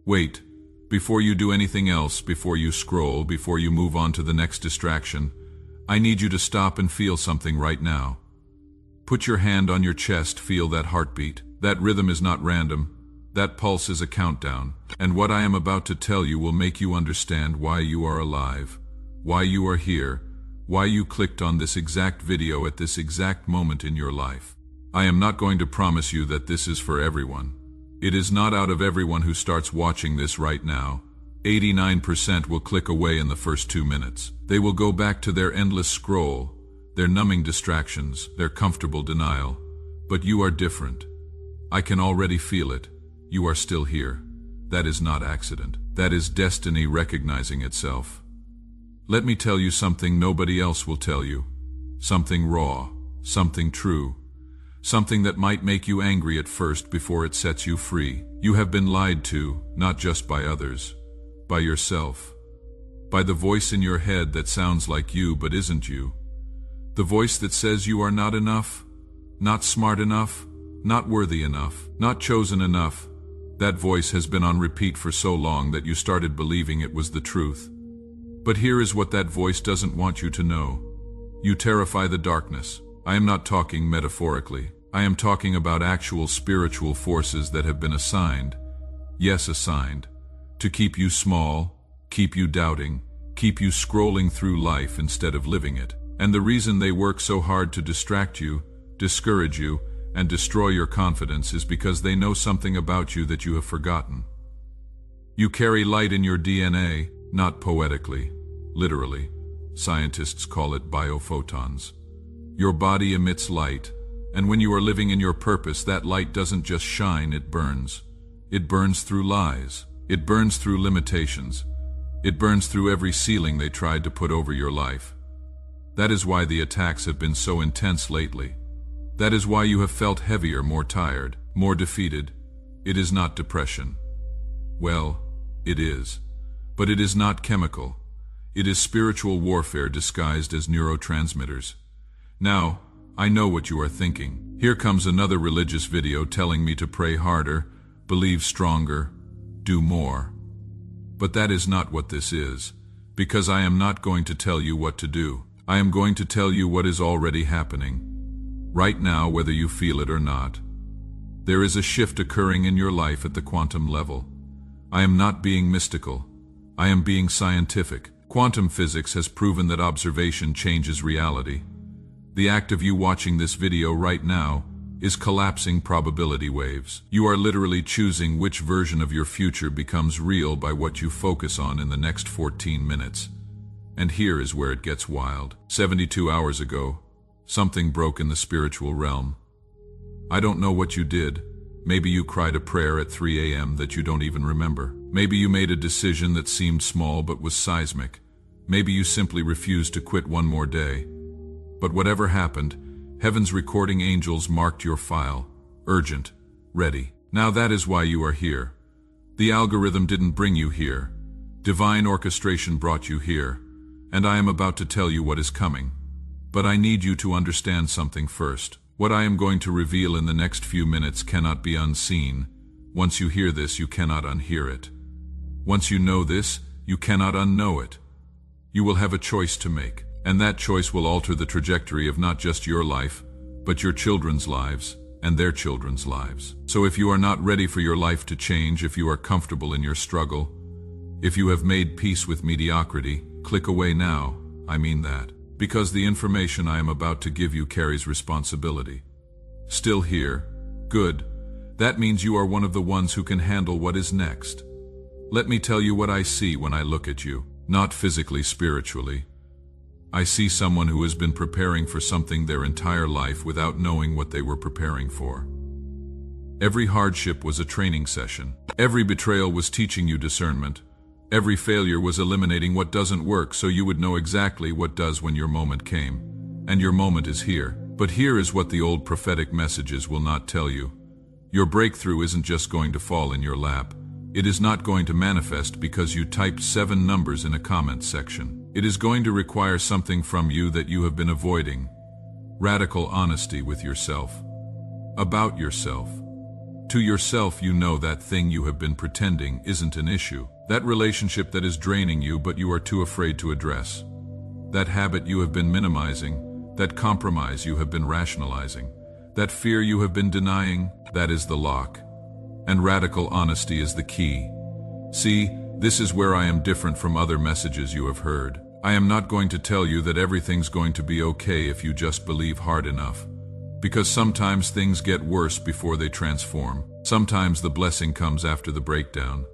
Wait. Before you do anything else, before you scroll, before you move on to the next distraction, I need you to stop and feel something right now. Put your hand on your chest, feel that heartbeat. That rhythm is not random. That pulse is a countdown. And what I am about to tell you will make you understand why you are alive, why you are here, why you clicked on this exact video at this exact moment in your life. I am not going to promise you that this is for everyone. It is not. Out of everyone who starts watching this right now, 89% will click away in the first 2 minutes. They will go back to their endless scroll, their numbing distractions, their comfortable denial. But you are different. I can already feel it. You are still here. That is not accident. That is destiny recognizing itself. Let me tell you something nobody else will tell you. Something raw, something true. Something that might make you angry at first before it sets you free. You have been lied to, not just by others, by yourself. By the voice in your head that sounds like you but isn't you. The voice that says you are not enough, not smart enough, not worthy enough, not chosen enough. That voice has been on repeat for so long that you started believing it was the truth. But here is what that voice doesn't want you to know. You terrify the darkness. I am not talking metaphorically. I am talking about actual spiritual forces that have been assigned, yes, assigned, to keep you small, keep you doubting, keep you scrolling through life instead of living it. And the reason they work so hard to distract you, discourage you, and destroy your confidence is because they know something about you that you have forgotten. You carry light in your DNA, not poetically, literally. Scientists call it biophotons. Your body emits light, and when you are living in your purpose, that light doesn't just shine, it burns. It burns through lies. It burns through limitations. It burns through every ceiling they tried to put over your life. That is why the attacks have been so intense lately. That is why you have felt heavier, more tired, more defeated. It is not depression. Well, it is. But it is not chemical. It is spiritual warfare disguised as neurotransmitters. Now, I know what you are thinking. Here comes another religious video telling me to pray harder, believe stronger, do more. But that is not what this is, because I am not going to tell you what to do. I am going to tell you what is already happening. Right now, whether you feel it or not. There is a shift occurring in your life at the quantum level. I am not being mystical. I am being scientific. Quantum physics has proven that observation changes reality. The act of you watching this video right now is collapsing probability waves. You are literally choosing which version of your future becomes real by what you focus on in the next 14 minutes. And here is where it gets wild. 72 hours ago, something broke in the spiritual realm. I don't know what you did. Maybe you cried a prayer at 3 a.m. that you don't even remember. Maybe you made a decision that seemed small but was seismic. Maybe you simply refused to quit one more day. But whatever happened, heaven's recording angels marked your file. Urgent. Ready. Now that is why you are here. The algorithm didn't bring you here. Divine orchestration brought you here. And I am about to tell you what is coming. But I need you to understand something first. What I am going to reveal in the next few minutes cannot be unseen. Once you hear this, you cannot unhear it. Once you know this, you cannot unknow it. You will have a choice to make, and that choice will alter the trajectory of not just your life, but your children's lives and their children's lives. So if you are not ready for your life to change, if you are comfortable in your struggle, if you have made peace with mediocrity, click away now. I mean that. Because the information I am about to give you carries responsibility. Still here? Good. That means you are one of the ones who can handle what is next. Let me tell you what I see when I look at you. Not physically, spiritually. I see someone who has been preparing for something their entire life without knowing what they were preparing for. Every hardship was a training session. Every betrayal was teaching you discernment. Every failure was eliminating what doesn't work so you would know exactly what does when your moment came. And your moment is here. But here is what the old prophetic messages will not tell you. Your breakthrough isn't just going to fall in your lap. It is not going to manifest because you typed 7 numbers in a comment section. It is going to require something from you that you have been avoiding. Radical honesty with yourself. About yourself. To yourself, you know that thing you have been pretending isn't an issue. That relationship that is draining you but you are too afraid to address. That habit you have been minimizing, that compromise you have been rationalizing, that fear you have been denying, that is the lock. And radical honesty is the key. See, this is where I am different from other messages you have heard. I am not going to tell you that everything's going to be okay if you just believe hard enough. Because sometimes things get worse before they transform. Sometimes the blessing comes after the breakdown.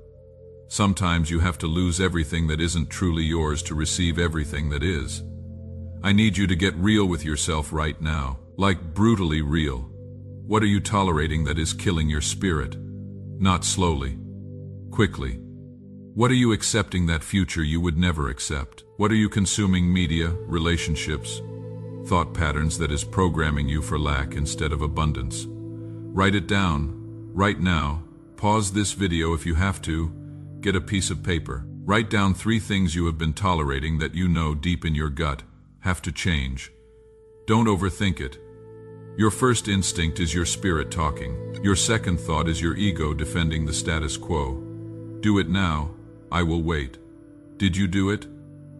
Sometimes you have to lose everything that isn't truly yours to receive everything that is. I need you to get real with yourself right now, like brutally real. What are you tolerating that is killing your spirit? Not slowly, quickly. What are you accepting that future you would never accept? What are you consuming media, relationships, thought patterns that is programming you for lack instead of abundance? Write it down, right now. Pause this video if you have to. Get a piece of paper. Write down 3 things you have been tolerating that you know deep in your gut have to change. Don't overthink it. Your first instinct is your spirit talking. Your second thought is your ego defending the status quo. Do it now. I will wait. Did you do it?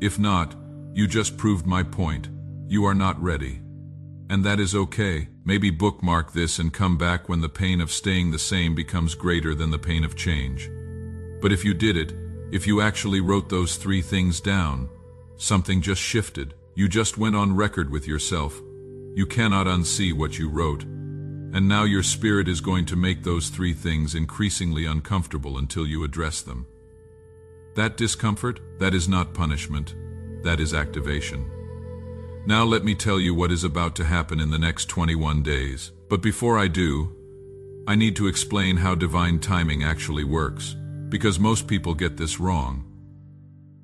If not, you just proved my point. You are not ready. And that is okay. Maybe bookmark this and come back when the pain of staying the same becomes greater than the pain of change. But if you did it, if you actually wrote those 3 things down, something just shifted. You just went on record with yourself. You cannot unsee what you wrote. And now your spirit is going to make those 3 things increasingly uncomfortable until you address them. That discomfort, that is not punishment. That is activation. Now let me tell you what is about to happen in the next 21 days. But before I do, I need to explain how divine timing actually works, because most people get this wrong.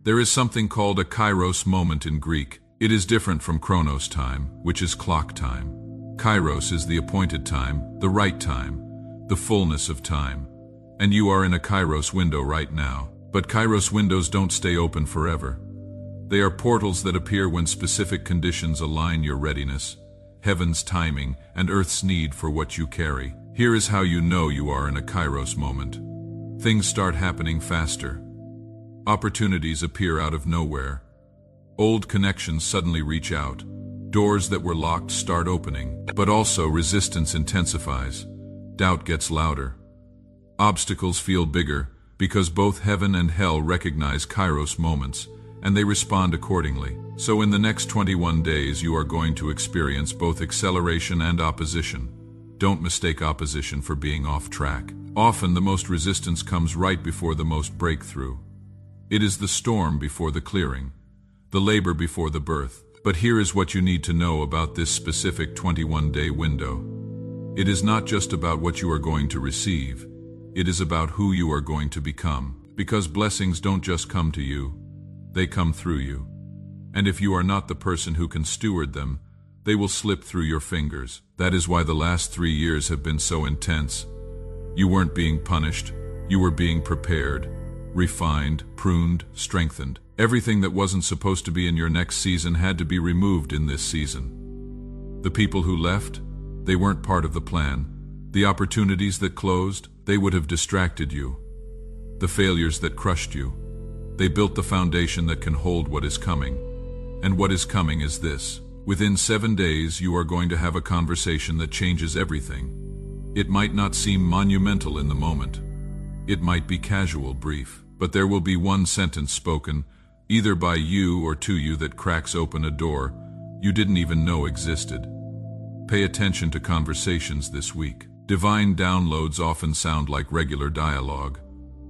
There is something called a kairos moment in Greek. It is different from chronos time, which is clock time. Kairos is the appointed time, the right time, the fullness of time. And you are in a kairos window right now. But kairos windows don't stay open forever. They are portals that appear when specific conditions align your readiness, heaven's timing, and earth's need for what you carry. Here is how you know you are in a kairos moment. Things start happening faster. Opportunities appear out of nowhere. Old connections suddenly reach out. Doors that were locked start opening. But also resistance intensifies. Doubt gets louder. Obstacles feel bigger, because both heaven and hell recognize kairos moments, and they respond accordingly. So in the next 21 days you are going to experience both acceleration and opposition. Don't mistake opposition for being off track. Often the most resistance comes right before the most breakthrough. It is the storm before the clearing, the labor before the birth. But here is what you need to know about this specific 21-day window. It is not just about what you are going to receive. It is about who you are going to become. Because blessings don't just come to you, they come through you. And if you are not the person who can steward them, they will slip through your fingers. That is why the last 3 years have been so intense. You weren't being punished, you were being prepared, refined, pruned, strengthened. Everything that wasn't supposed to be in your next season had to be removed in this season. The people who left, they weren't part of the plan. The opportunities that closed, they would have distracted you. The failures that crushed you, they built the foundation that can hold what is coming. And what is coming is this. Within 7 days, you are going to have a conversation that changes everything. It might not seem monumental in the moment. It might be casual, brief, but there will be one sentence spoken, either by you or to you, that cracks open a door you didn't even know existed. Pay attention to conversations this week. Divine downloads often sound like regular dialogue.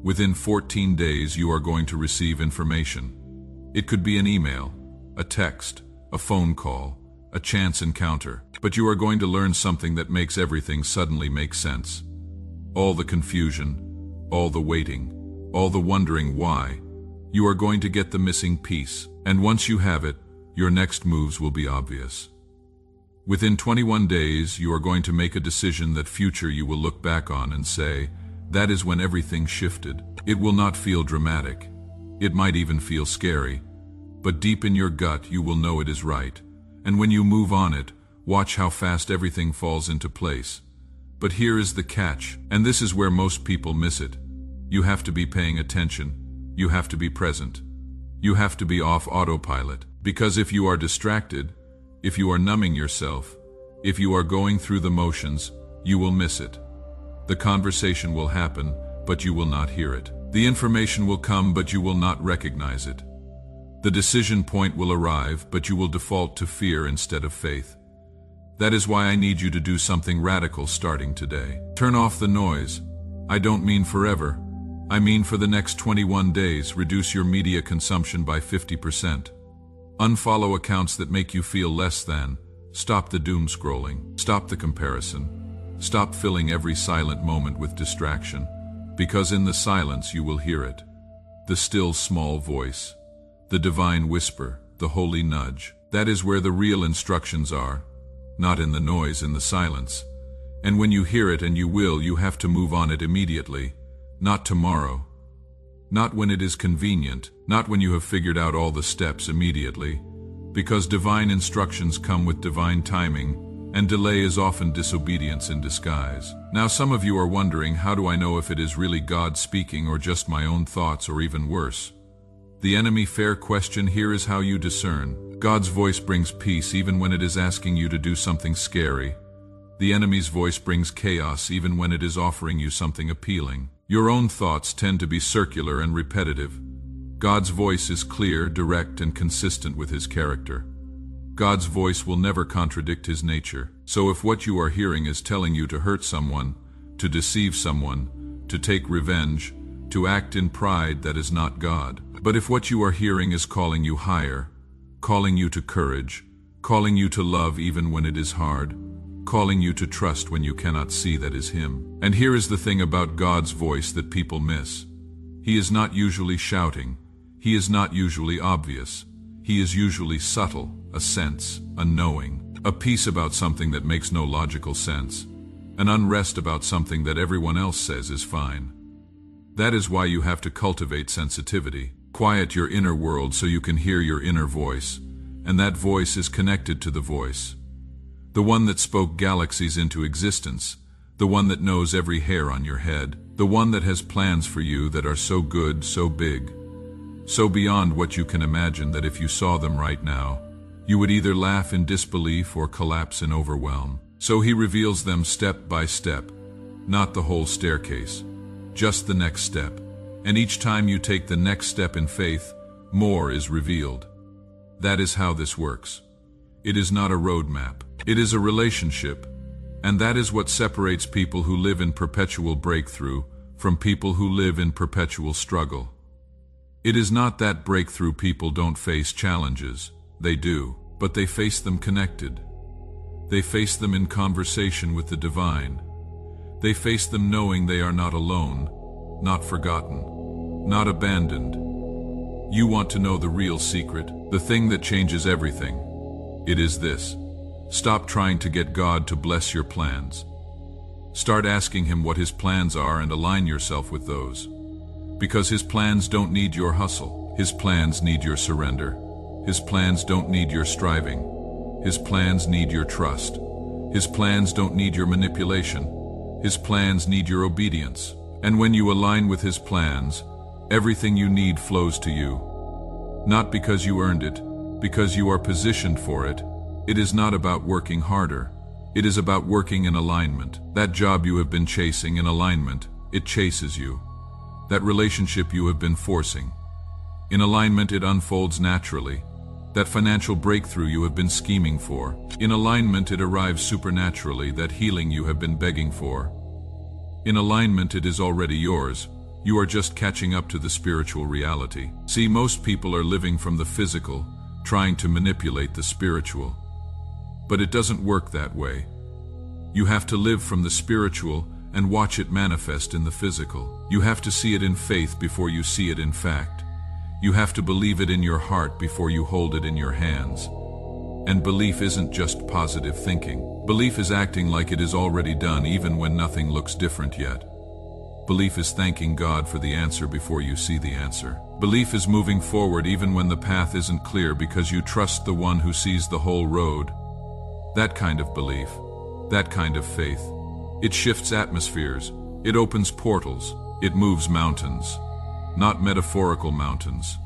Within 14 days, you are going to receive information. It could be an email, a text, a phone call, a chance encounter, but you are going to learn something that makes everything suddenly make sense. All the confusion, all the waiting, all the wondering why, you are going to get the missing piece, and once you have it, your next moves will be obvious. Within 21 days, you are going to make a decision that future you will look back on and say, that is when everything shifted. It will not feel dramatic. It might even feel scary. But deep in your gut, you will know it is right. And when you move on it, watch how fast everything falls into place. But here is the catch, and this is where most people miss it. You have to be paying attention. You have to be present. You have to be off autopilot. Because if you are distracted, if you are numbing yourself, if you are going through the motions, you will miss it. The conversation will happen, but you will not hear it. The information will come, but you will not recognize it. The decision point will arrive, but you will default to fear instead of faith. That is why I need you to do something radical starting today. Turn off the noise. I don't mean forever. I mean for the next 21 days, reduce your media consumption by 50%. Unfollow accounts that make you feel less than. Stop the doom scrolling. Stop the comparison. Stop filling every silent moment with distraction, because in the silence you will hear it. The still small voice, the divine whisper, the holy nudge. That is where the real instructions are, not in the noise, in the silence. And when you hear it, and you have to move on it immediately, not tomorrow, not when it is convenient, not when you have figured out all the steps immediately, because divine instructions come with divine timing, and delay is often disobedience in disguise. Now some of you are wondering, how do I know if it is really God speaking or just my own thoughts, or even worse? The enemy fair question here is how you discern. God's voice brings peace even when it is asking you to do something scary. The enemy's voice brings chaos even when it is offering you something appealing. Your own thoughts tend to be circular and repetitive. God's voice is clear, direct, and consistent with his character. God's voice will never contradict his nature. So if what you are hearing is telling you to hurt someone, to deceive someone, to take revenge, to act in pride, that is not God. But if what you are hearing is calling you higher, calling you to courage, calling you to love even when it is hard, calling you to trust when you cannot see, that is him. And here is the thing about God's voice that people miss. He is not usually shouting. He is not usually obvious. He is usually subtle, a sense, a knowing, a peace about something that makes no logical sense, an unrest about something that everyone else says is fine. That is why you have to cultivate sensitivity. Quiet your inner world so you can hear your inner voice, and that voice is connected to the voice. The one that spoke galaxies into existence, the one that knows every hair on your head, the one that has plans for you that are so good, so big, so beyond what you can imagine that if you saw them right now, you would either laugh in disbelief or collapse in overwhelm. So he reveals them step by step, not the whole staircase, just the next step. And each time you take the next step in faith, more is revealed. That is how this works. It is not a roadmap. It is a relationship. And that is what separates people who live in perpetual breakthrough from people who live in perpetual struggle. It is not that breakthrough people don't face challenges. They do, but they face them connected. They face them in conversation with the divine. They face them knowing they are not alone, not forgotten, not abandoned. You want to know the real secret, the thing that changes everything. It is this. Stop trying to get God to bless your plans. Start asking him what his plans are and align yourself with those. Because his plans don't need your hustle. His plans need your surrender. His plans don't need your striving. His plans need your trust. His plans don't need your manipulation. His plans need your obedience. And when you align with his plans, everything you need flows to you. Not because you earned it, because you are positioned for it. It is not about working harder. It is about working in alignment. That job you have been chasing in alignment, it chases you. That relationship you have been forcing. In alignment, it unfolds naturally. That financial breakthrough you have been scheming for. In alignment, it arrives supernaturally. That healing you have been begging for. In alignment, it is already yours. You are just catching up to the spiritual reality. See, most people are living from the physical, trying to manipulate the spiritual. But it doesn't work that way. You have to live from the spiritual and watch it manifest in the physical. You have to see it in faith before you see it in fact. You have to believe it in your heart before you hold it in your hands. And belief isn't just positive thinking. Belief is acting like it is already done even when nothing looks different yet. Belief is thanking God for the answer before you see the answer. Belief is moving forward even when the path isn't clear because you trust the one who sees the whole road. That kind of belief, that kind of faith, It shifts atmospheres. It opens portals. It moves mountains. Not metaphorical mountains.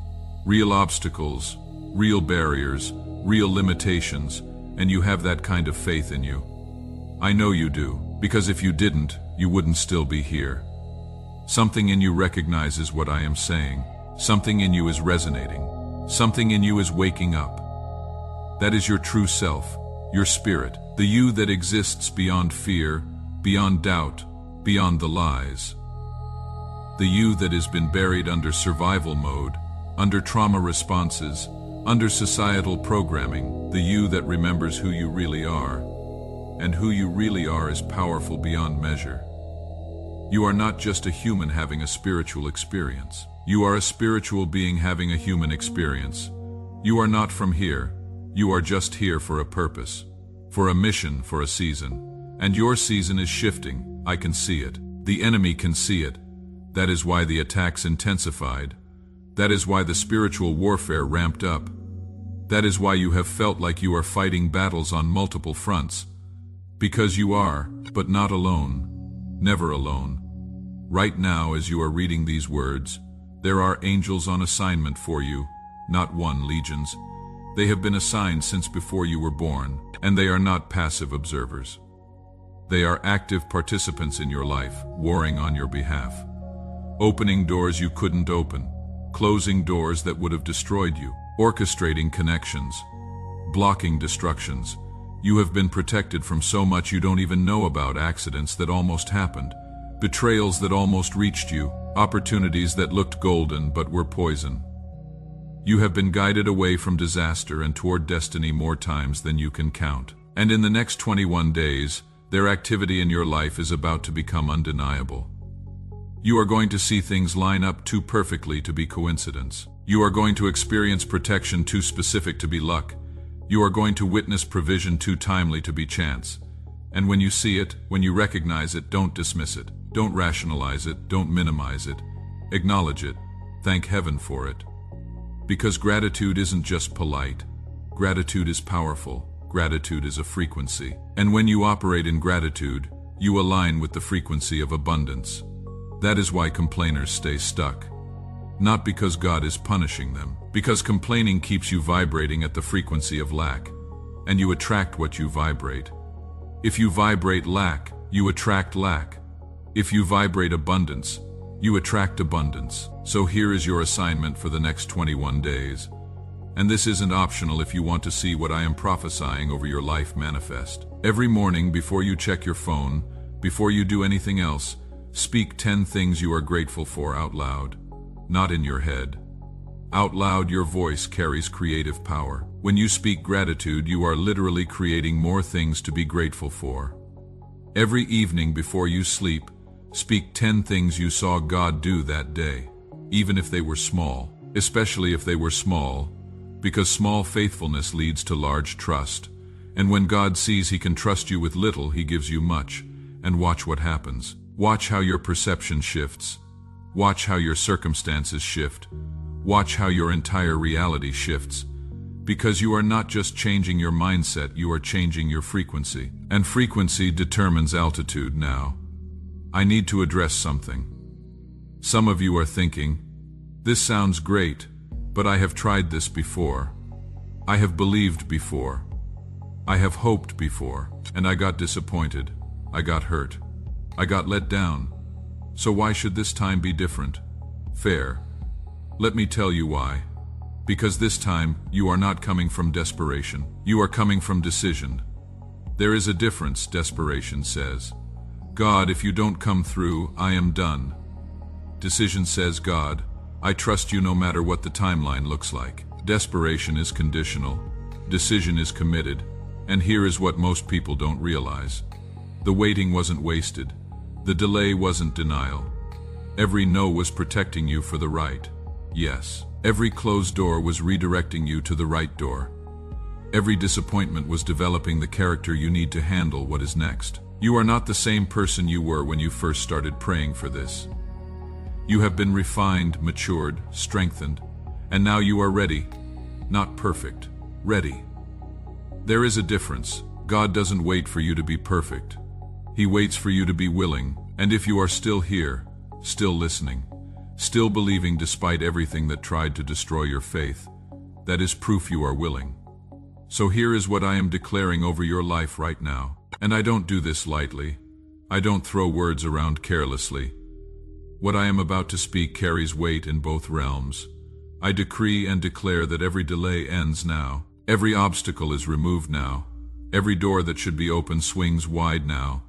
Real obstacles, real barriers, real limitations, and you have that kind of faith in you. I know you do, because if you didn't, you wouldn't still be here. Something in you recognizes what I am saying. Something in you is resonating. Something in you is waking up. That is your true self, your spirit, the you that exists beyond fear, beyond doubt, beyond the lies. The you that has been buried under survival mode, under trauma responses, under societal programming, the you that remembers who you really are. And who you really are is powerful beyond measure. You are not just a human having a spiritual experience. You are a spiritual being having a human experience. You are not from here. You are just here for a purpose, for a mission, for a season. And your season is shifting. I can see it. The enemy can see it. That is why the attacks intensified. That is why the spiritual warfare ramped up. That is why you have felt like you are fighting battles on multiple fronts. Because you are, but not alone. Never alone. Right now, as you are reading these words, there are angels on assignment for you, not one, legions. They have been assigned since before you were born, and they are not passive observers. They are active participants in your life, warring on your behalf. Opening doors you couldn't open, closing doors that would have destroyed you, orchestrating connections, blocking destructions. You have been protected from so much you don't even know about, accidents that almost happened, betrayals that almost reached you, opportunities that looked golden but were poison. You have been guided away from disaster and toward destiny more times than you can count. And in the next 21 days, their activity in your life is about to become undeniable. You are going to see things line up too perfectly to be coincidence. You are going to experience protection too specific to be luck. You are going to witness provision too timely to be chance. And when you see it, when you recognize it, don't dismiss it. Don't rationalize it. Don't minimize it. Acknowledge it. Thank heaven for it. Because gratitude isn't just polite. Gratitude is powerful. Gratitude is a frequency. And when you operate in gratitude, you align with the frequency of abundance. That is why complainers stay stuck. Not because God is punishing them, because complaining keeps you vibrating at the frequency of lack, and you attract what you vibrate. If you vibrate lack, you attract lack. If you vibrate abundance, you attract abundance. So here is your assignment for the next 21 days. And this isn't optional if you want to see what I am prophesying over your life manifest. Every morning before you check your phone, before you do anything else, speak 10 things you are grateful for out loud. Not in your head. Out loud, your voice carries creative power. When you speak gratitude, you are literally creating more things to be grateful for. Every evening before you sleep, speak 10 things you saw God do that day, even if they were small, especially if they were small, because small faithfulness leads to large trust. And when God sees He can trust you with little, He gives you much. And watch what happens. Watch how your perception shifts. Watch how your circumstances shift. Watch how your entire reality shifts. Because you are not just changing your mindset, you are changing your frequency. And frequency determines altitude now. I need to address something. Some of you are thinking, this sounds great, but I have tried this before. I have believed before. I have hoped before, and I got disappointed. I got hurt. I got let down. So why should this time be different? Fair. Let me tell you why. Because this time, you are not coming from desperation. You are coming from decision. There is a difference, desperation says. God, if you don't come through, I am done. Decision says, God, I trust you no matter what the timeline looks like. Desperation is conditional. Decision is committed. And here is what most people don't realize. The waiting wasn't wasted. The delay wasn't denial. Every no was protecting you for the right. Yes. Every closed door was redirecting you to the right door. Every disappointment was developing the character you need to handle what is next. You are not the same person you were when you first started praying for this. You have been refined, matured, strengthened, and now you are ready. Not perfect, ready. There is a difference. God doesn't wait for you to be perfect. He waits for you to be willing, and if you are still here, still listening, still believing despite everything that tried to destroy your faith, that is proof you are willing. So here is what I am declaring over your life right now. And I don't do this lightly. I don't throw words around carelessly. What I am about to speak carries weight in both realms. I decree and declare that every delay ends now. Every obstacle is removed now. Every door that should be open swings wide now.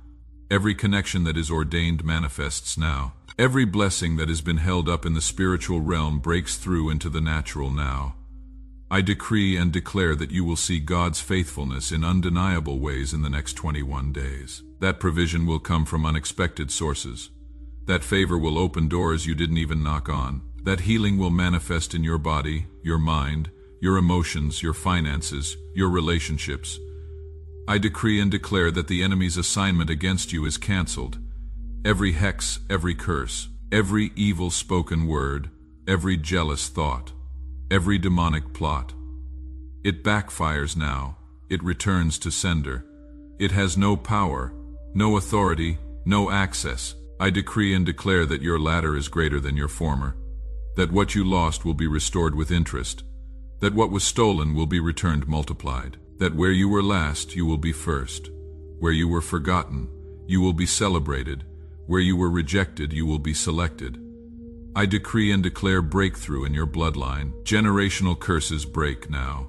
Every connection that is ordained manifests now. Every blessing that has been held up in the spiritual realm breaks through into the natural now. I decree and declare that you will see God's faithfulness in undeniable ways in the next 21 days. That provision will come from unexpected sources. That favor will open doors you didn't even knock on. That healing will manifest in your body, your mind, your emotions, your finances, your relationships. I decree and declare that the enemy's assignment against you is canceled. Every hex, every curse, every evil spoken word, every jealous thought, every demonic plot. It backfires now. It returns to sender. It has no power, no authority, no access. I decree and declare that your latter is greater than your former, that what you lost will be restored with interest, that what was stolen will be returned multiplied, that where you were last, you will be first, where you were forgotten, you will be celebrated, where you were rejected, you will be selected. I decree and declare breakthrough in your bloodline. Generational curses break now.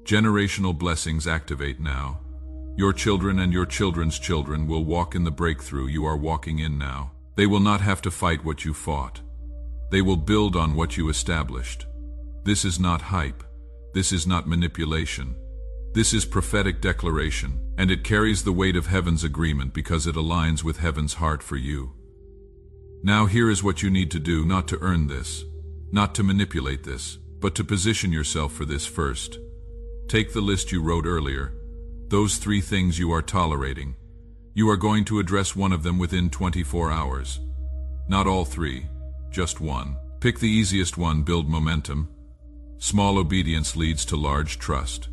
Generational blessings activate now. Your children and your children's children will walk in the breakthrough you are walking in now. They will not have to fight what you fought. They will build on what you established. This is not hype. This is not manipulation. This is prophetic declaration, and it carries the weight of heaven's agreement because it aligns with heaven's heart for you. Now here is what you need to do, not to earn this, not to manipulate this, but to position yourself for this first. Take the list you wrote earlier, those 3 things you are tolerating. You are going to address one of them within 24 hours. Not all 3, just one. Pick the easiest one, build momentum. Small obedience leads to large trust.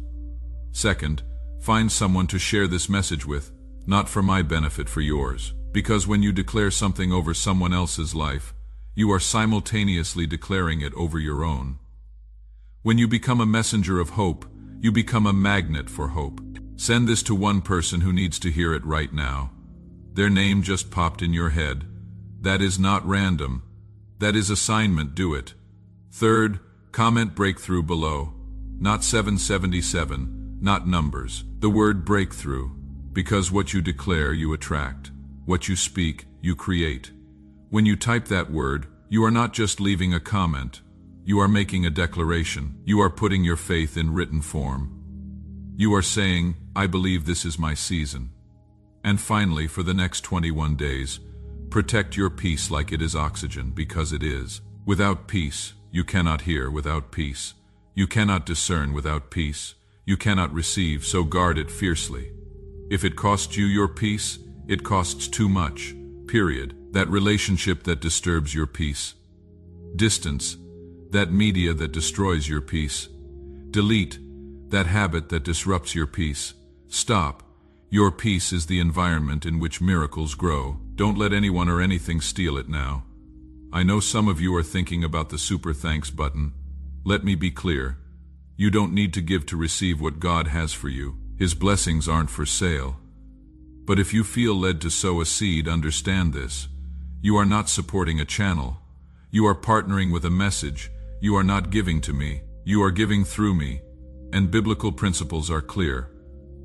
Second, find someone to share this message with, not for my benefit, for yours. Because when you declare something over someone else's life, you are simultaneously declaring it over your own. When you become a messenger of hope, you become a magnet for hope. Send this to one person who needs to hear it right now. Their name just popped in your head. That is not random. That is assignment. Do it. Third, comment breakthrough below. Not 777, not numbers. The word breakthrough, because what you declare, you attract. What you speak, you create. When you type that word, you are not just leaving a comment. You are making a declaration. You are putting your faith in written form. You are saying, I believe this is my season. And finally, for the next 21 days, protect your peace like it is oxygen, because it is. Without peace, you cannot hear. Without peace, you cannot discern. Without peace, you cannot receive, so guard it fiercely. If it costs you your peace, it costs too much, period. That relationship that disturbs your peace. Distance, that media that destroys your peace. Delete, that habit that disrupts your peace. Stop. Your peace is the environment in which miracles grow. Don't let anyone or anything steal it now. I know some of you are thinking about the super thanks button. Let me be clear. You don't need to give to receive what God has for you. His blessings aren't for sale. But if you feel led to sow a seed, understand this. You are not supporting a channel. You are partnering with a message. You are not giving to me. You are giving through me. And biblical principles are clear.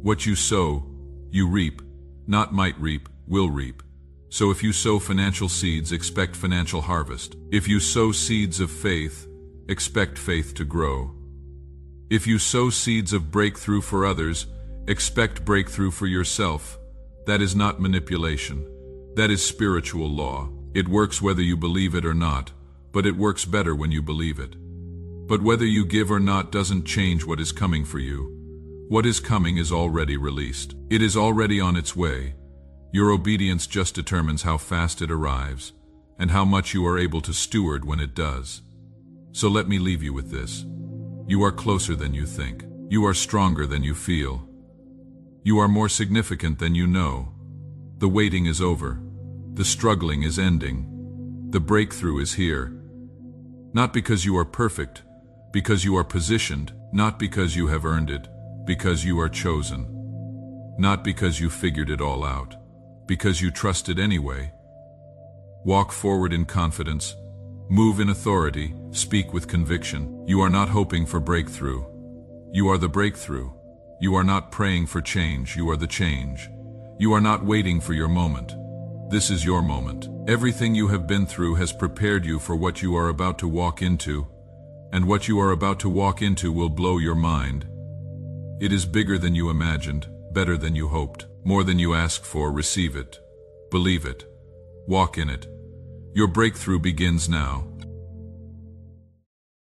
What you sow, you reap. Not might reap, will reap. So if you sow financial seeds, expect financial harvest. If you sow seeds of faith, expect faith to grow. If you sow seeds of breakthrough for others, expect breakthrough for yourself. That is not manipulation. That is spiritual law. It works whether you believe it or not, but it works better when you believe it. But whether you give or not doesn't change what is coming for you. What is coming is already released. It is already on its way. Your obedience just determines how fast it arrives, and how much you are able to steward when it does. So let me leave you with this. You are closer than you think. You are stronger than you feel. You are more significant than you know. The waiting is over. The struggling is ending. The breakthrough is here. Not because you are perfect, because you are positioned, not because you have earned it, because you are chosen. Not because you figured it all out, because you trusted anyway. Walk forward in confidence, move in authority, speak with conviction. You are not hoping for breakthrough. You are the breakthrough. You are not praying for change, you are the change. You are not waiting for your moment. This is your moment. Everything you have been through has prepared you for what you are about to walk into, and what you are about to walk into will blow your mind. It is bigger than you imagined, better than you hoped, more than you asked for. Receive it. Believe it. Walk in it. Your breakthrough begins now.